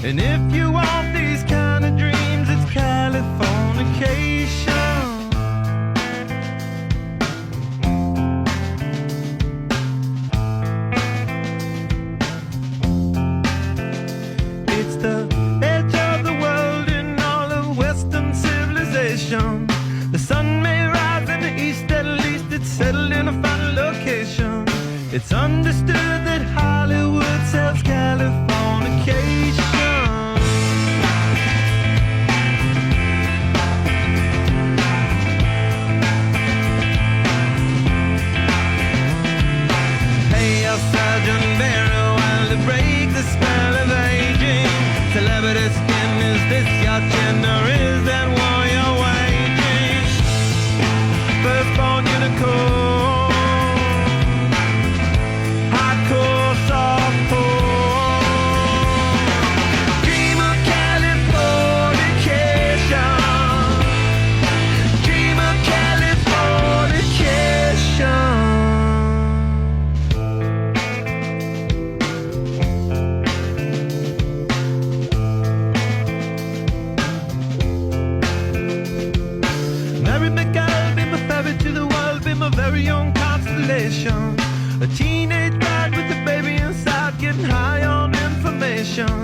And if you want these kind of dreams, it's Californication. It's the edge of the world in all of Western civilization. The sun may rise in the east, at least it's settled in a final location. It's understood that Hollywood sells Californication. Hey, El Sergeant Barrow, while to break the spell of aging. Celebrity skin, is this your chin or is that war you're waging? Firstborn unicorn, hardcore softcore. Dream of Californication. Dream of Californication. Mary McGill, be my ferry to the world, be my very own constellation. A teenage bride with a baby inside, getting high on information.